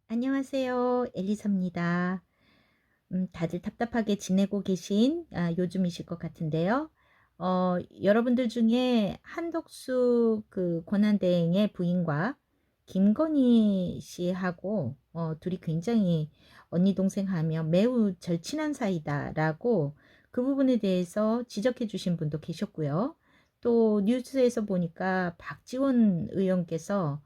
안녕하세요. 엘리사입니다. 다들 답답하게 지내고 계신 요즘이실 것 같은데요. 여러분들 중에 한덕수 그 권한대행의 부인과 김건희 씨하고 둘이 굉장히 언니 동생 하며 매우 절친한 사이다라고 그 부분에 대해서 지적해 주신 분도 계셨고요. 또 뉴스에서 보니까 박지원 의원께서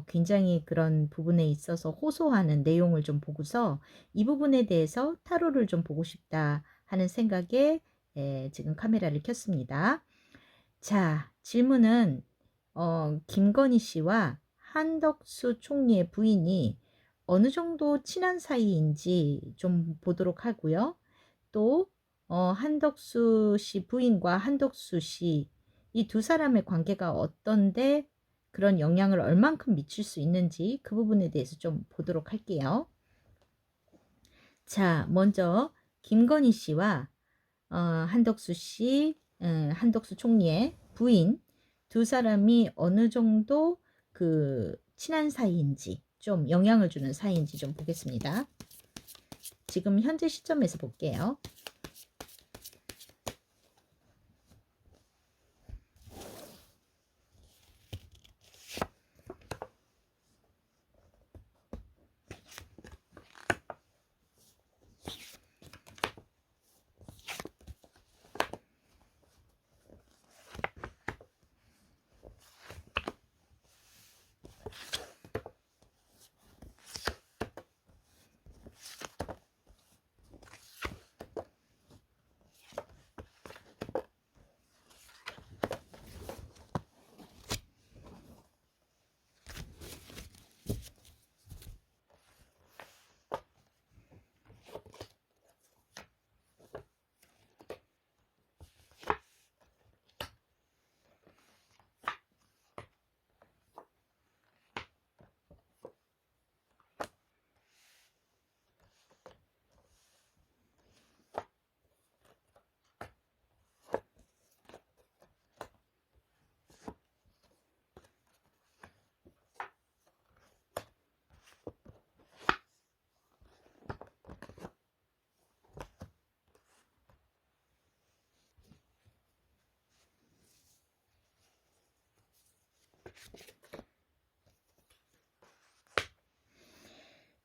굉장히 그런 부분에 있어서 호소하는 내용을 좀 보고서 이 부분에 대해서 타로를 좀 보고 싶다 하는 생각에 지금 카메라를 켰습니다. 자, 질문은 김건희 씨와 한덕수 총리의 부인이 어느 정도 친한 사이인지 좀 보도록 하고요. 또 한덕수 씨 부인과 한덕수 씨 이 두 사람의 관계가 어떤데 그런 영향을 얼만큼 미칠 수 있는지 그 부분에 대해서 좀 보도록 할게요. 자, 먼저 김건희 씨와 한덕수 씨, 한덕수 총리의 부인 두 사람이 어느 정도 그 친한 사이인지 좀 영향을 주는 사이인지 좀 보겠습니다. 지금 현재 시점에서 볼게요.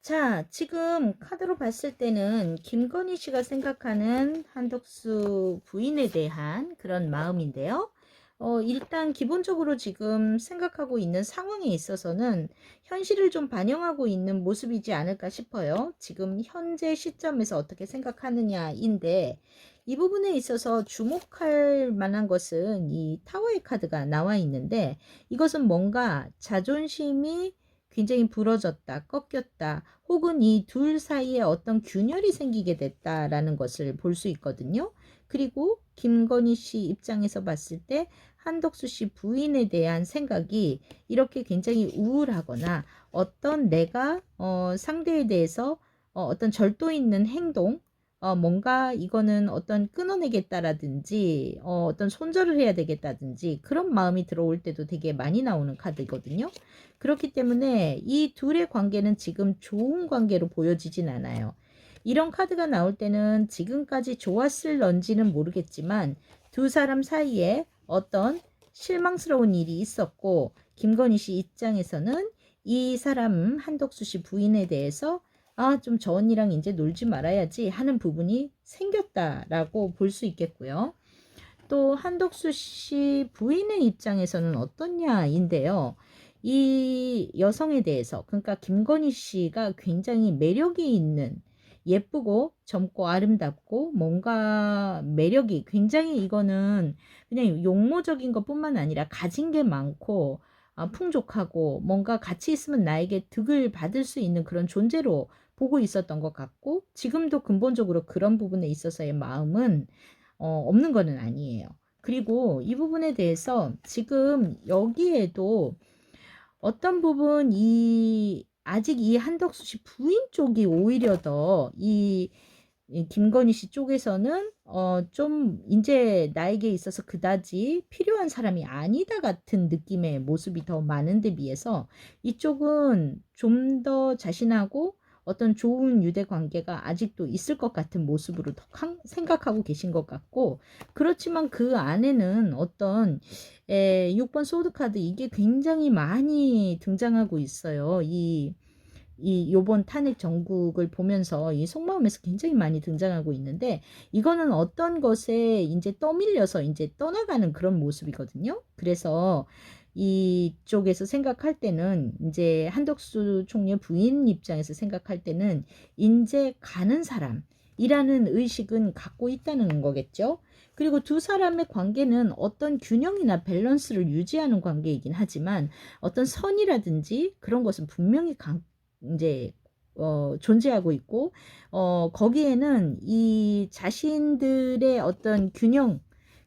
자, 지금 카드로 봤을 때는 김건희 씨가 생각하는 한덕수 부인에 대한 그런 마음인데요. 일단 기본적으로 지금 생각하고 있는 상황에 있어서는 현실을 좀 반영하고 있는 모습이지 않을까 싶어요. 지금 현재 시점에서 어떻게 생각하느냐인데 이 부분에 있어서 주목할 만한 것은 이 타워의 카드가 나와 있는데 이것은 뭔가 자존심이 굉장히 부러졌다, 꺾였다, 혹은 이 둘 사이에 어떤 균열이 생기게 됐다라는 것을 볼 수 있거든요. 그리고 김건희 씨 입장에서 봤을 때 한덕수 씨 부인에 대한 생각이 이렇게 굉장히 우울하거나 어떤 내가 상대에 대해서 어떤 절도 있는 행동, 뭔가 이거는 어떤 끊어내겠다라든지 어떤 손절을 해야 되겠다든지 그런 마음이 들어올 때도 되게 많이 나오는 카드거든요. 그렇기 때문에 이 둘의 관계는 지금 좋은 관계로 보여지진 않아요. 이런 카드가 나올 때는 지금까지 좋았을런지는 모르겠지만 두 사람 사이에 어떤 실망스러운 일이 있었고 김건희 씨 입장에서는 이 사람 한덕수 씨 부인에 대해서 좀 저 언니랑 이제 놀지 말아야지 하는 부분이 생겼다라고 볼 수 있겠고요. 또 한덕수 씨 부인의 입장에서는 어떻냐인데요. 이 여성에 대해서 그러니까 김건희 씨가 굉장히 매력이 있는 예쁘고 젊고 아름답고 뭔가 매력이 굉장히 이거는 그냥 용모적인 것뿐만 아니라 가진 게 많고 풍족하고 뭔가 같이 있으면 나에게 득을 받을 수 있는 그런 존재로 보고 있었던 것 같고 지금도 근본적으로 그런 부분에 있어서의 마음은 없는 거는 아니에요. 그리고 이 부분에 대해서 지금 여기에도 어떤 부분 아직 이 한덕수 씨 부인 쪽이 오히려 더 이 김건희 씨 쪽에서는 좀 이제 나에게 있어서 그다지 필요한 사람이 아니다 같은 느낌의 모습이 더 많은데 비해서 이쪽은 좀 더 자신하고 어떤 좋은 유대 관계가 아직도 있을 것 같은 모습으로 더 생각하고 계신 것 같고, 그렇지만 그 안에는 어떤 6번 소드카드 이게 굉장히 많이 등장하고 있어요. 이 요번 탄핵 정국을 보면서 이 속마음에서 굉장히 많이 등장하고 있는데, 이거는 어떤 것에 이제 떠밀려서 이제 떠나가는 그런 모습이거든요. 그래서 이쪽에서 생각할 때는 이제 한덕수 총리의 부인 입장에서 생각할 때는 이제 가는 사람이라는 의식은 갖고 있다는 거겠죠. 그리고 두 사람의 관계는 어떤 균형이나 밸런스를 유지하는 관계이긴 하지만 어떤 선이라든지 그런 것은 분명히 이제 존재하고 있고, 거기에는 이 자신들의 어떤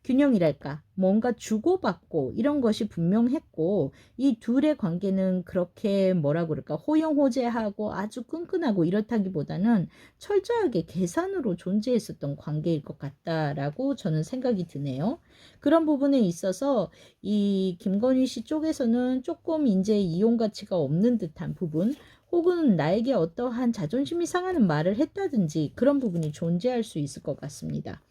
균형이랄까, 뭔가 주고받고 이런 것이 분명했고, 이 둘의 관계는 그렇게 뭐라 그럴까, 호용호제하고 아주 끈끈하고 이렇다기보다는 철저하게 계산으로 존재했었던 관계일 것 같다라고 저는 생각이 드네요. 그런 부분에 있어서 이 김건희 씨 쪽에서는 조금 이제 이용 가치가 없는 듯한 부분, 혹은 나에게 어떠한 자존심이 상하는 말을 했다든지 그런 부분이 존재할 수 있을 것 같습니다.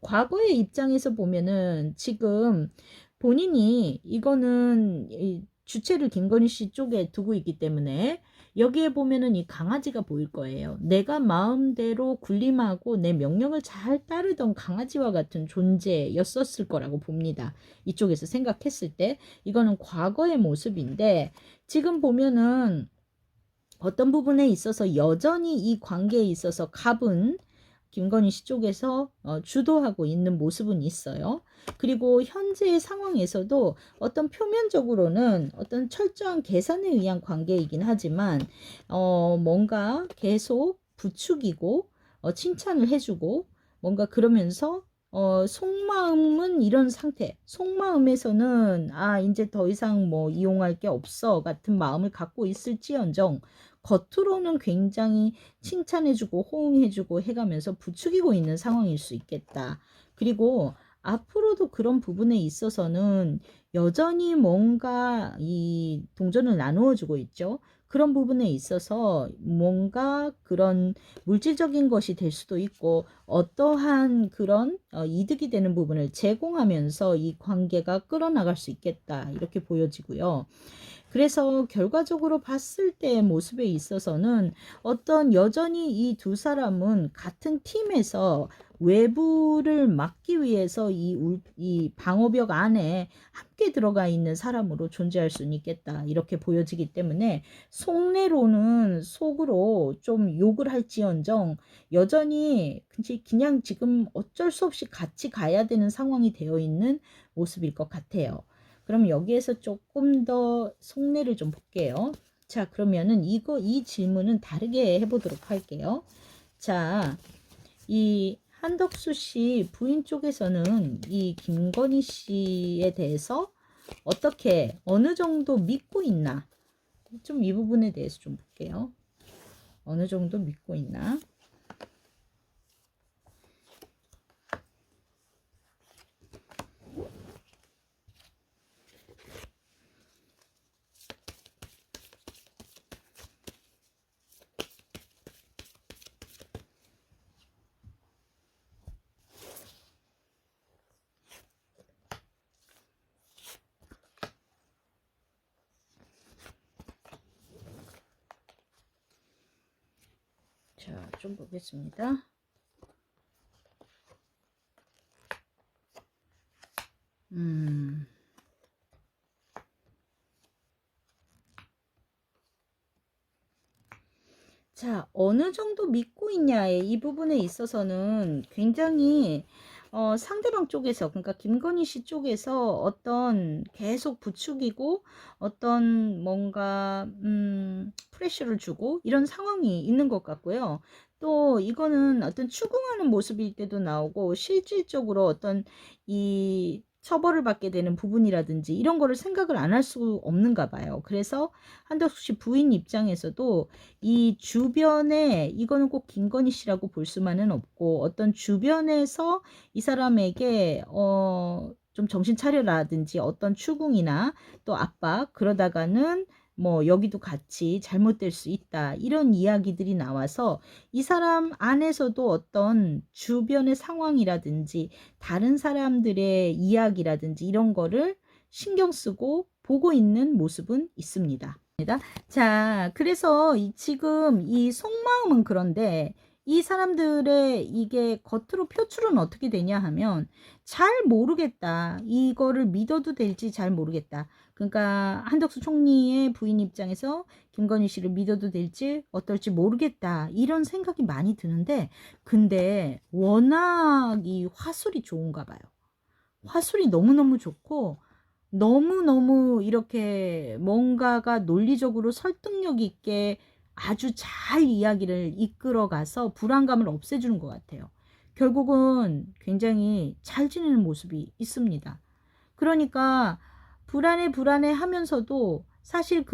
과거의 입장에서 보면은 지금 본인이 이거는 이 주체를 김건희 씨 쪽에 두고 있기 때문에 여기에 보면은 이 강아지가 보일 거예요. 내가 마음대로 군림하고 내 명령을 잘 따르던 강아지와 같은 존재였었을 거라고 봅니다. 이쪽에서 생각했을 때 이거는 과거의 모습인데, 지금 보면은 어떤 부분에 있어서 여전히 이 관계에 있어서 갑은 김건희 씨 쪽에서 주도하고 있는 모습은 있어요. 그리고 현재의 상황에서도 어떤 표면적으로는 어떤 철저한 계산에 의한 관계이긴 하지만 뭔가 계속 부추기고 칭찬을 해주고 뭔가 그러면서 속마음은 이런 상태, 속마음에서는 이제 더 이상 뭐 이용할 게 없어 같은 마음을 갖고 있을지언정 겉으로는 굉장히 칭찬해주고 호응해주고 해가면서 부추기고 있는 상황일 수 있겠다. 그리고 앞으로도 그런 부분에 있어서는 여전히 뭔가 이 동전을 나누어주고 있죠. 그런 부분에 있어서 뭔가 그런 물질적인 것이 될 수도 있고 어떠한 그런 이득이 되는 부분을 제공하면서 이 관계가 끌어나갈 수 있겠다, 이렇게 보여지고요. 그래서 결과적으로 봤을 때의 모습에 있어서는 어떤 여전히 이 두 사람은 같은 팀에서 외부를 막기 위해서 이 방어벽 안에 함께 들어가 있는 사람으로 존재할 수는 있겠다, 이렇게 보여지기 때문에 속내로는 속으로 좀 욕을 할지언정 여전히 그냥 지금 어쩔 수 없이 같이 가야 되는 상황이 되어 있는 모습일 것 같아요. 그럼 여기에서 조금 더 속내를 좀 볼게요. 자, 그러면은 이 질문은 다르게 해보도록 할게요. 자, 이 한덕수 씨 부인 쪽에서는 이 김건희 씨에 대해서 어떻게, 어느 정도 믿고 있나? 좀 이 부분에 대해서 좀 볼게요. 어느 정도 믿고 있나? 자, 좀 보겠습니다. 자, 어느 정도 믿고 있냐의 이 부분에 있어서는 굉장히 상대방 쪽에서, 그러니까 김건희 씨 쪽에서 어떤 계속 부추기고 어떤 뭔가 프레셔를 주고 이런 상황이 있는 것 같고요. 또 이거는 어떤 추궁하는 모습일 때도 나오고 실질적으로 어떤 이 처벌을 받게 되는 부분이라든지 이런 거를 생각을 안 할 수 없는가 봐요. 그래서 한덕수 씨 부인 입장에서도 이 주변에, 이거는 꼭 김건희 씨라고 볼 수만은 없고, 어떤 주변에서 이 사람에게 좀 정신 차려라든지 어떤 추궁이나 또 압박, 그러다가는 뭐 여기도 같이 잘못될 수 있다, 이런 이야기들이 나와서 이 사람 안에서도 어떤 주변의 상황이라든지 다른 사람들의 이야기라든지 이런 거를 신경 쓰고 보고 있는 모습은 있습니다. 자, 그래서 지금 이 속마음은 그런데 이 사람들의 이게 겉으로 표출은 어떻게 되냐 하면 잘 모르겠다. 이거를 믿어도 될지 잘 모르겠다. 그러니까 한덕수 총리의 부인 입장에서 김건희 씨를 믿어도 될지 어떨지 모르겠다, 이런 생각이 많이 드는데, 근데 워낙 이 화술이 좋은가 봐요. 화술이 너무너무 좋고 너무너무 이렇게 뭔가가 논리적으로 설득력 있게 아주 잘 이야기를 이끌어가서 불안감을 없애주는 것 같아요. 결국은 굉장히 잘 지내는 모습이 있습니다. 그러니까 불안해 하면서도 사실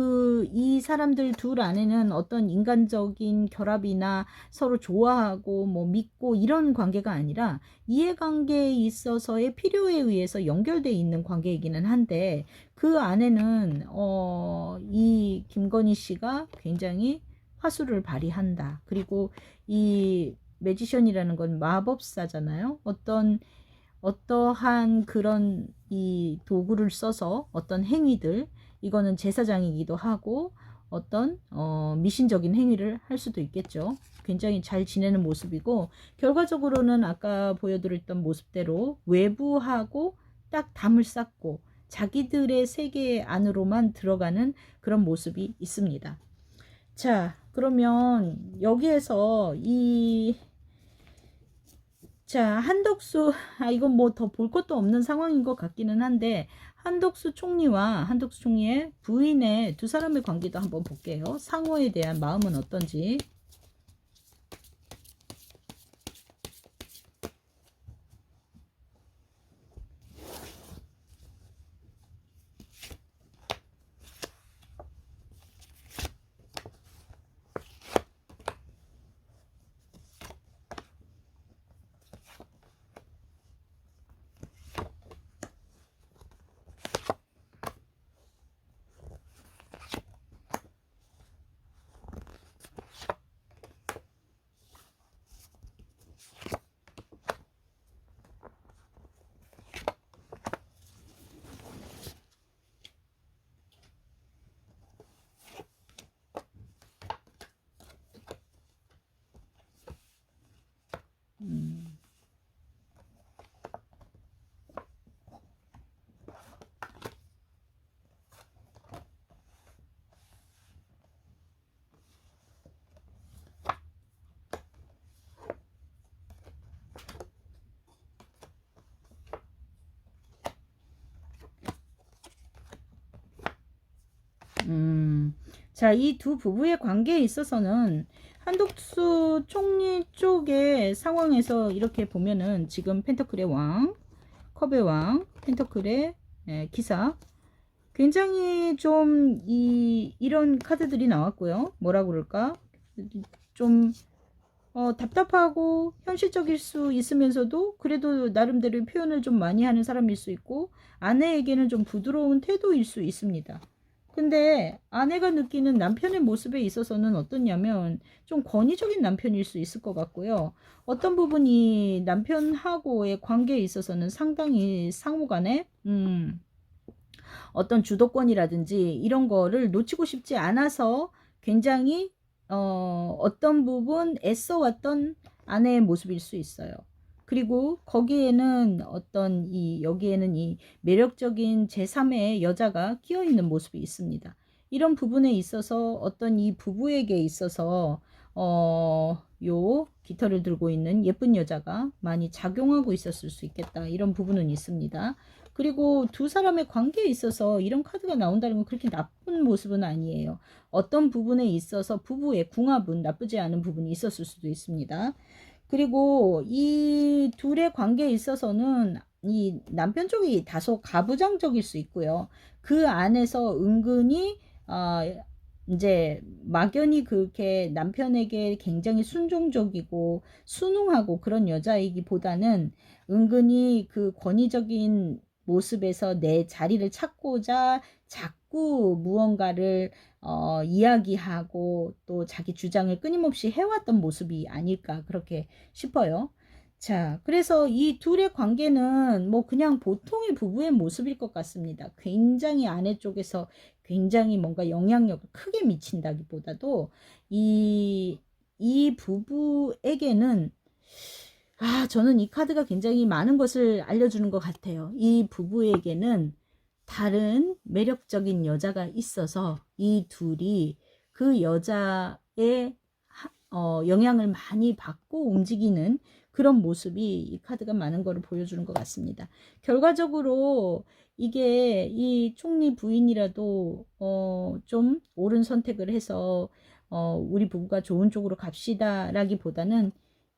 이 사람들 둘 안에는 어떤 인간적인 결합이나 서로 좋아하고 뭐 믿고 이런 관계가 아니라 이해관계에 있어서의 필요에 의해서 연결돼 있는 관계이기는 한데, 그 안에는 이 김건희 씨가 굉장히 화술을 발휘한다. 그리고 이 매지션이라는 건 마법사잖아요. 어떠한 그런 이 도구를 써서 어떤 행위들, 이거는 제사장이기도 하고 어떤 미신적인 행위를 할 수도 있겠죠. 굉장히 잘 지내는 모습이고, 결과적으로는 아까 보여드렸던 모습대로 외부하고 딱 담을 쌓고 자기들의 세계 안으로만 들어가는 그런 모습이 있습니다. 자, 그러면 여기에서 한덕수, 이건 뭐 더 볼 것도 없는 상황인 것 같기는 한데, 한덕수 총리와 한덕수 총리의 부인의 두 사람의 관계도 한번 볼게요. 상호에 대한 마음은 어떤지. 음. 자, 이 두 부부의 관계에 있어서는 한덕수 총리 쪽의 상황에서 이렇게 보면은 지금 펜터클의 왕, 컵의 왕, 펜터클의 기사, 굉장히 좀 이런 카드들이 나왔고요. 뭐라 그럴까? 좀 답답하고 현실적일 수 있으면서도 그래도 나름대로 표현을 좀 많이 하는 사람일 수 있고, 아내에게는 좀 부드러운 태도일 수 있습니다. 근데 아내가 느끼는 남편의 모습에 있어서는 어떠냐면 좀 권위적인 남편일 수 있을 것 같고요. 어떤 부분이 남편하고의 관계에 있어서는 상당히 상호간에 어떤 주도권이라든지 이런 거를 놓치고 싶지 않아서 굉장히 어떤 부분 애써왔던 아내의 모습일 수 있어요. 그리고 거기에는 여기에는 이 매력적인 제3의 여자가 끼어 있는 모습이 있습니다. 이런 부분에 있어서 어떤 이 부부에게 있어서 요 깃털을 들고 있는 예쁜 여자가 많이 작용하고 있었을 수 있겠다, 이런 부분은 있습니다. 그리고 두 사람의 관계에 있어서 이런 카드가 나온다는 건 그렇게 나쁜 모습은 아니에요. 어떤 부분에 있어서 부부의 궁합은 나쁘지 않은 부분이 있었을 수도 있습니다. 그리고 이 둘의 관계에 있어서는 이 남편 쪽이 다소 가부장적일 수 있고요. 그 안에서 은근히 이제 막연히 그렇게 남편에게 굉장히 순종적이고 순응하고 그런 여자이기보다는 은근히 그 권위적인 모습에서 내 자리를 찾고자 자꾸 무언가를 이야기하고 또 자기 주장을 끊임없이 해왔던 모습이 아닐까 그렇게 싶어요. 자, 그래서 이 둘의 관계는 뭐 그냥 보통의 부부의 모습일 것 같습니다. 굉장히 아내 쪽에서 굉장히 뭔가 영향력을 크게 미친다기보다도 이, 이 부부에게는 저는 이 카드가 굉장히 많은 것을 알려주는 것 같아요. 이 부부에게는 다른 매력적인 여자가 있어서 이 둘이 그 여자의 영향을 많이 받고 움직이는 그런 모습이 이 카드가 많은 것을 보여주는 것 같습니다. 결과적으로 이게 이 총리 부인이라도 좀 옳은 선택을 해서 우리 부부가 좋은 쪽으로 갑시다 라기보다는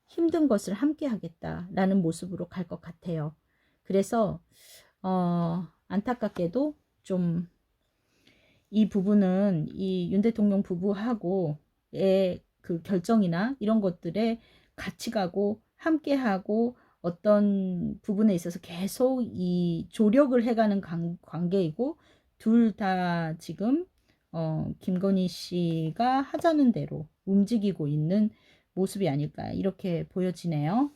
힘든 것을 함께 하겠다라는 모습으로 갈 것 같아요. 그래서 안타깝게도 좀 이 부분은 이 윤 대통령 부부하고의 그 결정이나 이런 것들에 같이 가고 함께 하고 어떤 부분에 있어서 계속 이 조력을 해가는 관계이고 둘 다 지금 김건희 씨가 하자는 대로 움직이고 있는 모습이 아닐까 이렇게 보여지네요.